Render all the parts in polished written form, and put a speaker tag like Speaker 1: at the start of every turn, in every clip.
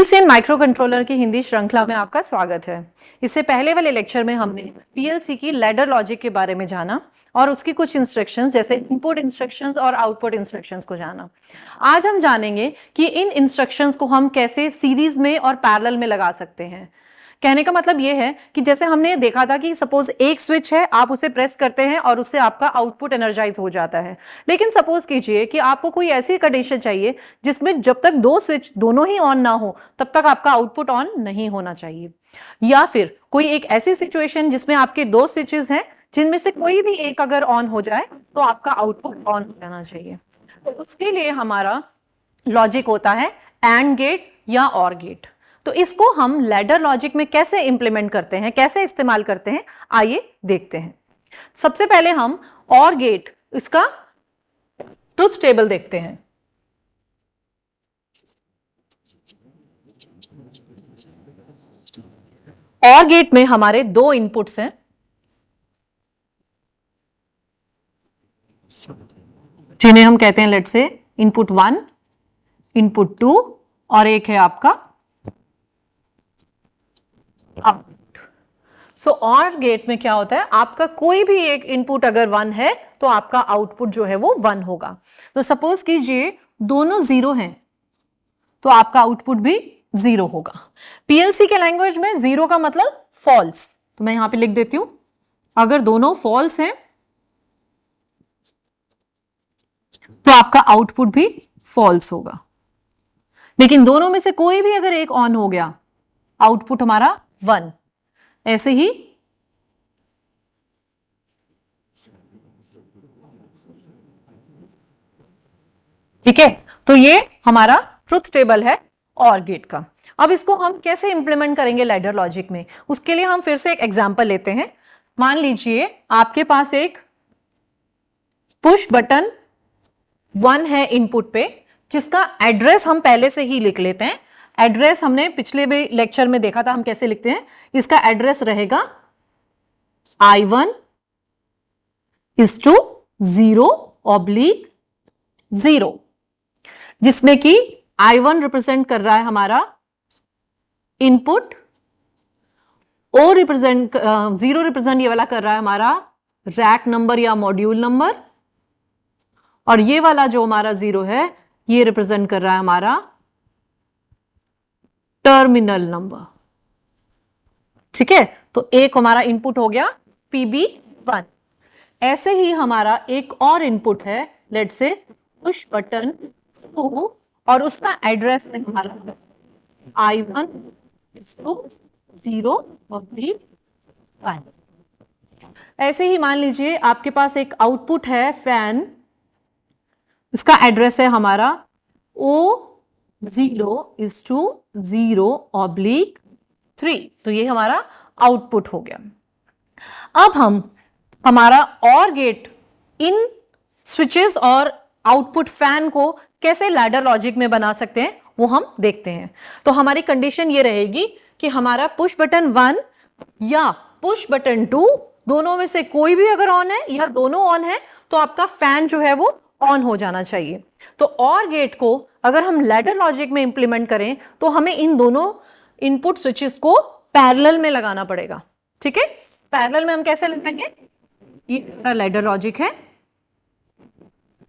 Speaker 1: PLC and micro controller की हिंदी श्रृंखला में आपका स्वागत है। इससे पहले वाले लेक्चर में हमने पीएलसी की लैडर लॉजिक के बारे में जाना और उसकी कुछ इंस्ट्रक्शंस जैसे इनपुट इंस्ट्रक्शंस और आउटपुट इंस्ट्रक्शंस को जाना। आज हम जानेंगे कि इन इंस्ट्रक्शंस को हम कैसे सीरीज में और पैरेलल में लगा सकते हैं। कहने का मतलब यह है कि जैसे हमने देखा था कि सपोज एक स्विच है, आप उसे प्रेस करते हैं और उससे आपका आउटपुट एनर्जाइज हो जाता है। लेकिन सपोज कीजिए कि आपको कोई ऐसी कंडीशन चाहिए जिसमें जब तक दो स्विच दोनों ही ऑन ना हो तब तक आपका आउटपुट ऑन नहीं होना चाहिए, या फिर कोई एक ऐसी सिचुएशन जिसमें आपके दो स्विचेस हैं जिनमें से कोई भी एक अगर ऑन हो जाए तो आपका आउटपुट ऑन हो जाना चाहिए। तो उसके लिए हमारा लॉजिक होता है एंड गेट या और गेट। तो इसको हम लैडर लॉजिक में कैसे इंप्लीमेंट करते हैं, कैसे इस्तेमाल करते हैं, आइए देखते हैं। सबसे पहले हम और गेट इसका ट्रुथ टेबल देखते हैं। और गेट में हमारे दो इनपुट्स हैं, जिन्हें हम कहते हैं लेट्स से इनपुट 1, इनपुट 2 और एक है आपका आउटपुट। सो और गेट में क्या होता है, आपका कोई भी एक इनपुट अगर 1 है तो आपका आउटपुट जो है वो 1 होगा। तो सपोज कीजिए दोनों 0 हैं तो आपका आउटपुट भी 0 होगा। पीएलसी के लैंग्वेज में 0 का मतलब फॉल्स, तो मैं यहां पे लिख देती हूं, अगर दोनों फॉल्स हैं तो आपका आउटपुट भी फॉल्स होगा। लेकिन दोनों में से कोई भी अगर एक ऑन हो गया, आउटपुट हमारा 1। ऐसे ही ठीक है। तो ये हमारा ट्रुथ टेबल है और गेट का। अब इसको हम कैसे इंप्लीमेंट करेंगे लैडर लॉजिक में, उसके लिए हम फिर से एक एग्जांपल लेते हैं। मान लीजिए आपके पास एक पुश बटन 1 है इनपुट पे, जिसका एड्रेस हम पहले से ही लिख लेते हैं। एड्रेस हमने पिछले भी लेक्चर में देखा था हम कैसे लिखते हैं। इसका एड्रेस रहेगा I1 is to 0/0, जिसमें कि I1 रिप्रेजेंट कर रहा है हमारा इनपुट, O रिप्रेजेंट 0 रिप्रेजेंट ये वाला कर रहा है हमारा रैक नंबर या मॉड्यूल नंबर, और ये वाला जो हमारा 0 है ये रिप्रेजेंट कर रहा है हमारा टर्मिनल नंबर। ठीक है, तो एक हमारा इनपुट हो गया PB1। ऐसे ही हमारा एक और इनपुट है लेट्स से पुश बटन 2 और उसका एड्रेस है हमारा I1 is to 0/1। ऐसे ही मान लीजिए आपके पास एक आउटपुट है फैन, इसका एड्रेस है हमारा O0 is to 0/3। तो ये हमारा आउटपुट हो गया। अब हम हमारा और गेट इन स्विचेस और आउटपुट फैन को कैसे लैडर लॉजिक में बना सकते हैं वो हम देखते हैं। तो हमारी कंडीशन ये रहेगी कि हमारा पुश बटन 1 या पुश बटन 2 दोनों में से कोई भी अगर ऑन है या दोनों ऑन है तो आपका फैन जो है वो ऑन हो जाना चाहिए। तो और गेट को अगर हम लैडर लॉजिक में इंप्लीमेंट करें तो हमें इन दोनों इनपुट स्विचेस को पैरेलल में लगाना पड़ेगा। ठीक है, पैरेलल में हम कैसे लगाएंगे, ये लैडर लॉजिक है,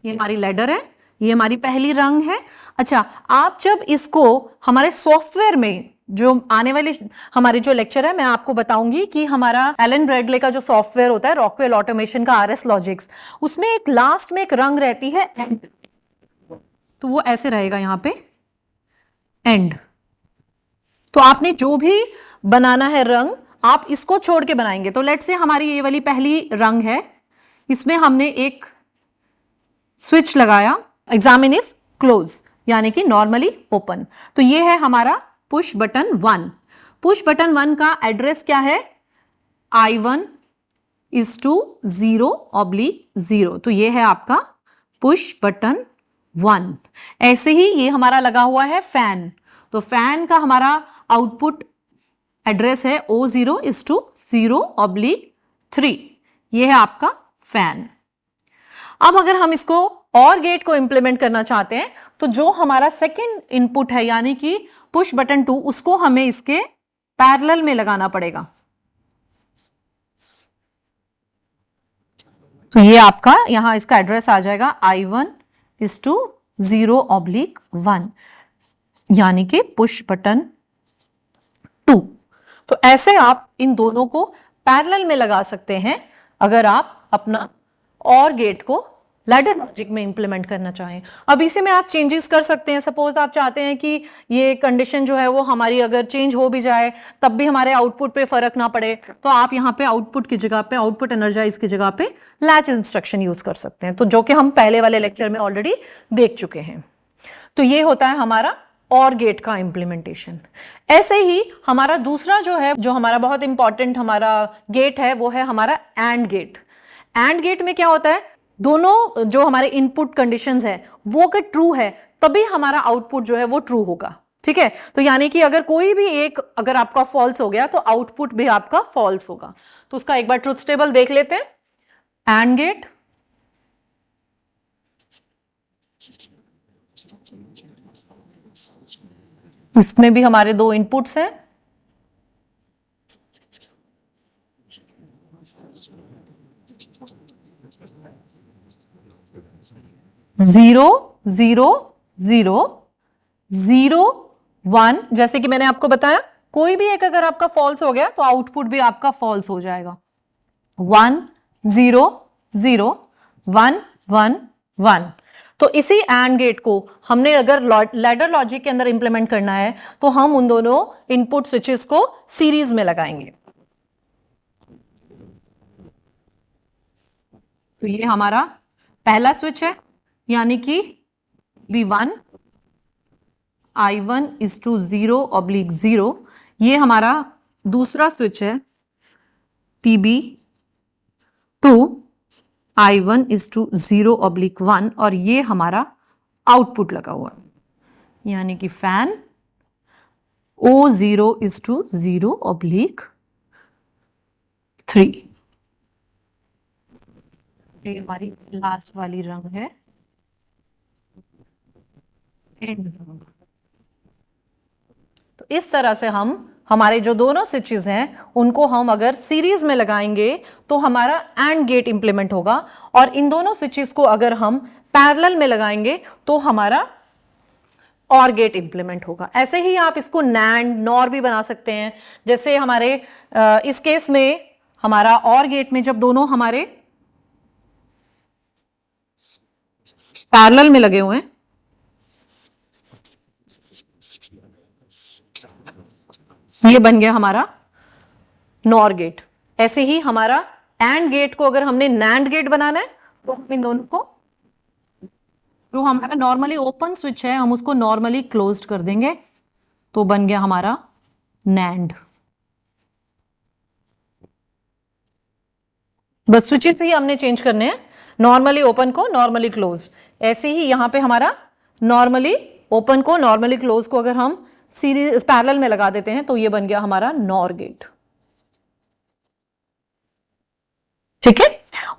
Speaker 1: ये हमारी लैडर है, ये हमारी पहली रंग है। अच्छा, आप जब इसको हमारे सॉफ्टवेयर में जो आने वाले हमारे जो लेक्चर है मैं आपको बताऊंगी कि हमारा एलन ब्रैडले का जो सॉफ्टवेयर होता है रॉकवेल ऑटोमेशन का RS लॉजिक्स, उसमें एक लास्ट में एक रंग रहती है एंड, तो वो ऐसे रहेगा यहां पे एंड। तो आपने जो भी बनाना है रंग आप इसको छोड़ के बनाएंगे। तो लेट्स से हमारी ये वाली पहली रंग है, इसमें हमने एक स्विच लगाया एग्जामिन इफ क्लोज, यानी कि नॉर्मली ओपन। तो ये है हमारा पुश बटन 1। पुश बटन 1 का एड्रेस क्या है, I1 is to 0/0। तो ये है आपका पुश बटन 1। ऐसे ही ये हमारा लगा हुआ है फैन, तो फैन का हमारा आउटपुट एड्रेस है O0 is to 0/3। ये है आपका फैन। अब अगर हम इसको और गेट को इंप्लीमेंट करना चाहते हैं तो जो हमारा सेकंड इनपुट है यानी कि पुश बटन 2 उसको हमें इसके पैरेलल में लगाना पड़ेगा। तो ये आपका यहां इसका एड्रेस आ जाएगा I1 is to 0/1, यानी कि पुश बटन 2। तो ऐसे आप इन दोनों को पैरेलल में लगा सकते हैं अगर आप अपना OR गेट को लैडर लॉजिक में इंप्लीमेंट करना चाहें। अब इसी में आप चेंजेस कर सकते हैं। सपोज आप चाहते हैं कि ये कंडीशन जो है वो हमारी अगर चेंज हो भी जाए तब भी हमारे आउटपुट पे फर्क ना पड़े, तो आप यहाँ पे आउटपुट की जगह पे, आउटपुट एनर्जाइज की जगह पे लैच इंस्ट्रक्शन यूज कर सकते हैं, तो जो कि हम पहले वाले लेक्चर में ऑलरेडी देख चुके हैं। तो ये होता है हमारा OR गेट का इंप्लीमेंटेशन। ऐसे ही हमारा दूसरा जो है, जो हमारा बहुत इंपॉर्टेंट हमारा गेट है, वो है हमारा AND गेट। AND गेट में क्या होता है, दोनों जो हमारे इनपुट कंडीशंस है वो अगर ट्रू है तभी हमारा आउटपुट जो है वो ट्रू होगा। ठीक है, तो यानी कि अगर कोई भी एक अगर आपका फॉल्स हो गया तो आउटपुट भी आपका फॉल्स होगा। तो उसका एक बार ट्रुथ टेबल देख लेते हैं। AND गेट, इसमें भी हमारे दो इनपुट्स हैं, जीरो जीरो जीरो जीरो 1। जैसे कि मैंने आपको बताया कोई भी एक अगर आपका फॉल्स हो गया तो आउटपुट भी आपका फॉल्स हो जाएगा। 1 0 0 1 1 1। तो इसी AND गेट को हमने अगर लैडर लॉजिक के अंदर इंप्लीमेंट करना है तो हम उन दोनों इनपुट स्विचेस को सीरीज में लगाएंगे। तो ये हमारा पहला स्विच है, यानी कि V1 I1 is to 0/0। ये हमारा दूसरा स्विच है PB2 I1 is to 0/1, और ये हमारा आउटपुट लगा हुआ है, यानी कि फैन O0 is to 0/3। ये हमारी लास्ट वाली रंग है एंड रंग। तो इस तरह से हम हमारे जो दोनों स्विचेस हैं उनको हम अगर सीरीज में लगाएंगे तो हमारा AND गेट इंप्लीमेंट होगा, और इन दोनों स्विचेस को अगर हम पैरेलल में लगाएंगे तो हमारा OR गेट इंप्लीमेंट होगा। ऐसे ही आप इसको NAND NOR भी बना सकते हैं। जैसे हमारे इस केस में हमारा OR गेट में जब दोनों हमारे पैरेलल में लगे हुए हैं, ये बन गया हमारा NOR गेट। ऐसे ही हमारा AND गेट को अगर हमने NAND गेट बनाना है तो हम इन दोनों को, जो हमारा नॉर्मली ओपन स्विच है हम उसको नॉर्मली क्लोज्ड कर देंगे, तो बन गया हमारा NAND। बस स्विचेस ही हमने चेंज करने हैं, नॉर्मली ओपन को नॉर्मली क्लोज। ऐसे ही यहां पे हमारा नॉर्मली ओपन को नॉर्मली क्लोज को अगर हम सीरीज पैरेलल में लगा देते हैं तो ये बन गया हमारा NOR गेट। ठीक है,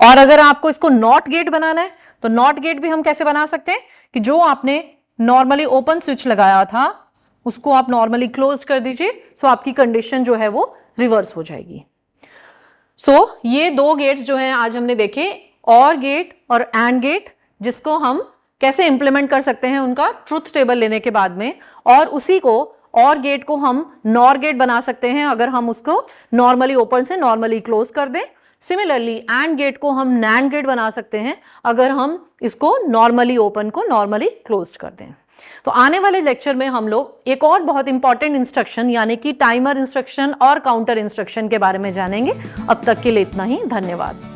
Speaker 1: और अगर आपको इसको NOT गेट बनाना है तो NOT गेट भी हम कैसे बना सकते हैं कि जो आपने नॉर्मली ओपन स्विच लगाया था उसको आप नॉर्मली क्लोज कर दीजिए, सो आपकी कंडीशन जो है वो रिवर्स हो जाएगी। सो ये दो गेट्स जो हैं आज हमने देखे, OR गेट और AND गेट, जिसको हम कैसे इंप्लीमेंट कर सकते हैं उनका ट्रुथ टेबल लेने के बाद में, और उसी को OR गेट को हम NOR गेट बना सकते हैं अगर हम उसको नॉर्मली ओपन से नॉर्मली क्लोज कर दें। सिमिलरली AND गेट को हम NAND गेट बना सकते हैं अगर हम इसको नॉर्मली ओपन को नॉर्मली क्लोज कर दें। तो आने वाले लेक्चर में हम लोग एक और बहुत इंपॉर्टेंट इंस्ट्रक्शन यानी कि टाइमर इंस्ट्रक्शन और काउंटर इंस्ट्रक्शन के बारे में जानेंगे। अब तक के लिए इतना ही, धन्यवाद।